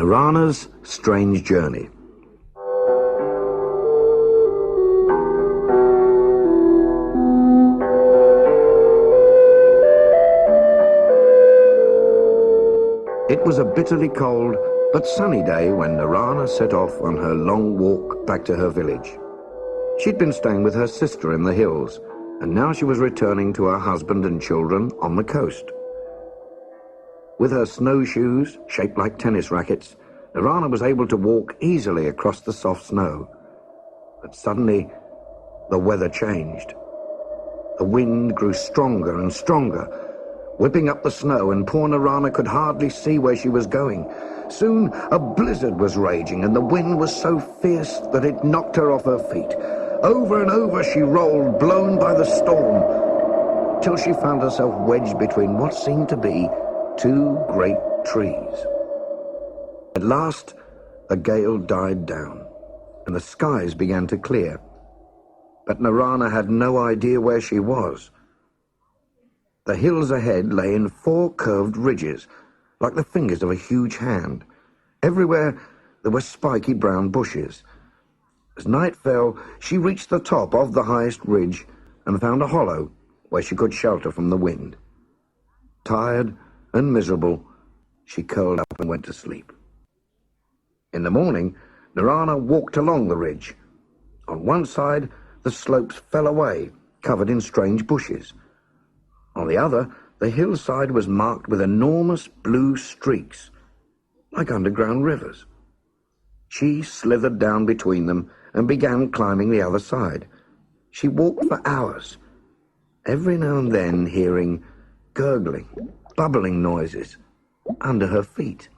Narana's Strange Journey. It was a bitterly cold but sunny day when Narana set off on her long walk back to her village. She'd been staying with her sister in the hills, and now she was returning to her husband and children on the coast. With her snowshoes, shaped like tennis rackets, Narana was able to walk easily across the soft snow. But suddenly, the weather changed. The wind grew stronger and stronger, whipping up the snow, and poor Narana could hardly see where she was going. Soon, a blizzard was raging, and the wind was so fierce that it knocked her off her feet. Over and over she rolled, blown by the storm, till she found herself wedged between what seemed to be two great trees. At last, the gale died down, and the skies began to clear. But Narana had no idea where she was. The hills ahead lay in four curved ridges, like the fingers of a huge hand. Everywhere there were spiky brown bushes. As night fell, she reached the top of the highest ridge and found a hollow where she could shelter from the wind. Tired and miserable, she curled up and went to sleep. In the morning, Narana walked along the ridge. On one side, the slopes fell away, covered in strange bushes. On the other, the hillside was marked with enormous blue streaks, like underground rivers. She slithered down between them and began climbing the other side. She walked for hours, every now and then hearing gurgling, bubbling noises under her feet.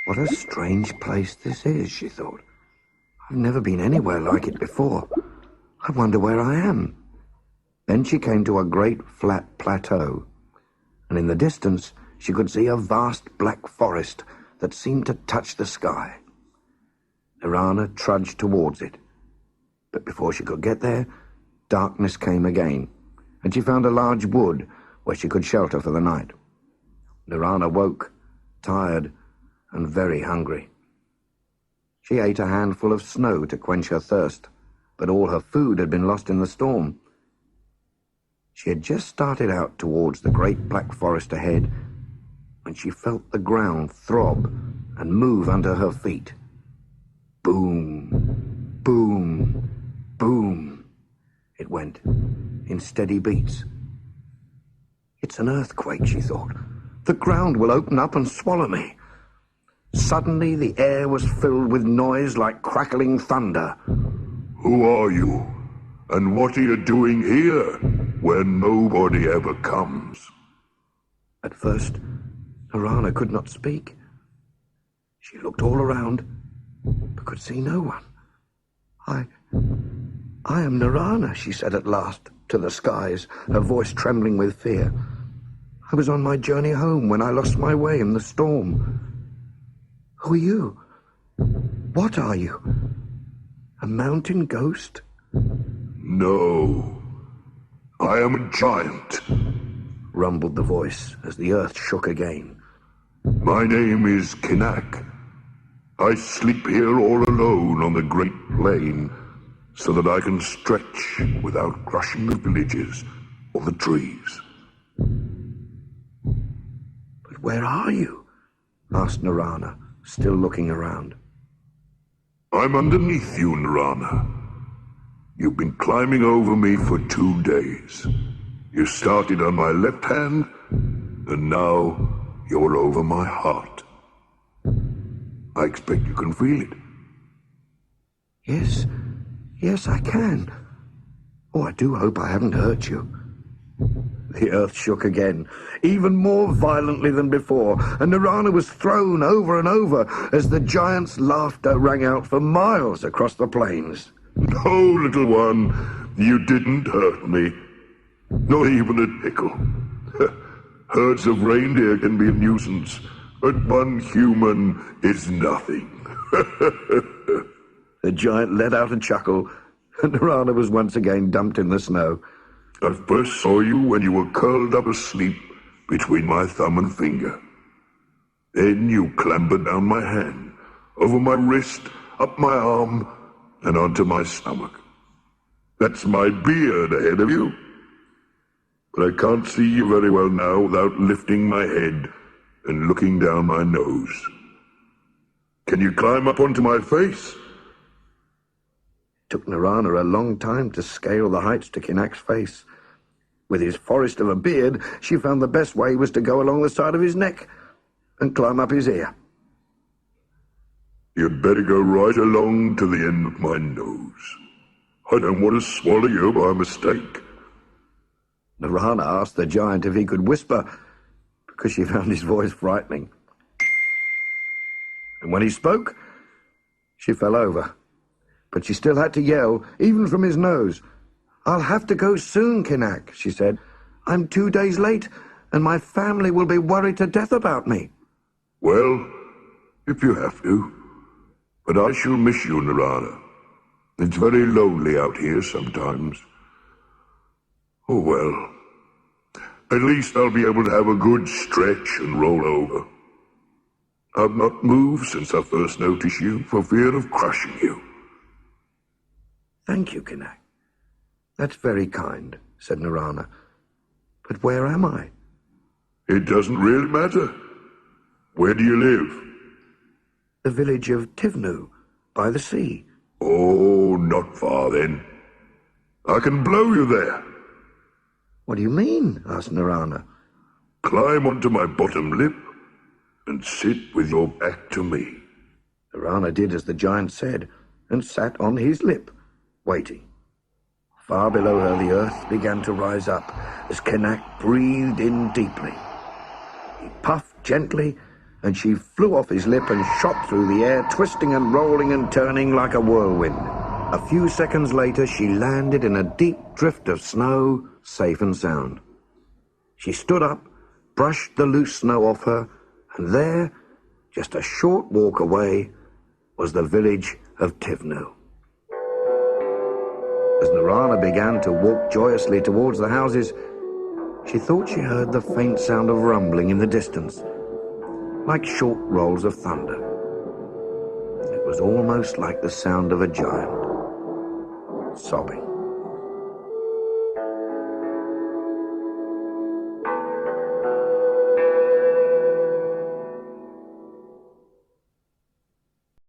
What a strange place this is, she thought. I've never been anywhere like it before. I wonder where I am. Then she came to a great flat plateau, and in the distance she could see a vast black forest that seemed to touch the sky. Narana trudged towards it, but before she could get there, darkness came again, and she found a large wood where she could shelter for the night. Narana woke, tired and very hungry. She ate a handful of snow to quench her thirst, but all her food had been lost in the storm. She had just started out towards the great black forest ahead when she felt the ground throb and move under her feet. Boom, boom, boom, it went, in steady beats. It's an earthquake, she thought. The ground will open up and swallow me. Suddenly the air was filled with noise like crackling thunder. Who are you? And what are you doing here, where nobody ever comes? At first, Narana could not speak. She looked all around, but could see no one. I am Narana, she said at last, to the skies, her voice trembling with fear. I was on my journey home when I lost my way in the storm. Who are you? What are you? A mountain ghost? No, I am a giant, rumbled the voice as the earth shook again. My name is Kinak. I sleep here all alone on the great plain so that I can stretch without crushing the villages or the trees. But where are you? Asked Narana, still looking around. I'm underneath you, Narana. You've been climbing over me for 2 days. You started on my left hand, and now you're over my heart. I expect you can feel it. Yes, I can. Oh, I do hope I haven't hurt you. The earth shook again, even more violently than before, and Narana was thrown over and over as the giant's laughter rang out for miles across the plains. No, little one, you didn't hurt me. Not even a tickle. Herds of reindeer can be a nuisance, but one human is nothing. The giant let out a chuckle, and Narana was once again dumped in the snow. I first saw you when you were curled up asleep between my thumb and finger. Then you clamber down my hand, over my wrist, up my arm, and onto my stomach. That's my beard ahead of you. But I can't see you very well now without lifting my head and looking down my nose. Can you climb up onto my face? It took Narana a long time to scale the heights to Kinak's face. With his forest of a beard, she found the best way was to go along the side of his neck and climb up his ear. You'd better go right along to the end of my nose. I don't want to swallow you by mistake. Narana asked the giant if he could whisper, because she found his voice frightening. And when he spoke, she fell over. But she still had to yell, even from his nose. "I'll have to go soon, Kinak," she said. "I'm 2 days late, and my family will be worried to death about me." Well, if you have to. But I shall miss you, Narana. It's very lonely out here sometimes. Oh well. At least I'll be able to have a good stretch and roll over. I've not moved since I first noticed you for fear of crushing you. "Thank you, Kinak. That's very kind," said Narana. "But where am I?" It doesn't really matter. Where do you live? "The village of Tivnu, by the sea." Oh, not far then. I can blow you there. "What do you mean?" asked Narana. Climb onto my bottom lip and sit with your back to me. Narana did as the giant said and sat on his lip, waiting. Far below her, the earth began to rise up as Kinak breathed in deeply. He puffed gently, and she flew off his lip and shot through the air, twisting and rolling and turning like a whirlwind. A few seconds later, she landed in a deep drift of snow, safe and sound. She stood up, brushed the loose snow off her, and there, just a short walk away, was the village of Tivnu. As Narana began to walk joyously towards the houses, she thought she heard the faint sound of rumbling in the distance, like short rolls of thunder. It was almost like the sound of a giant sobbing.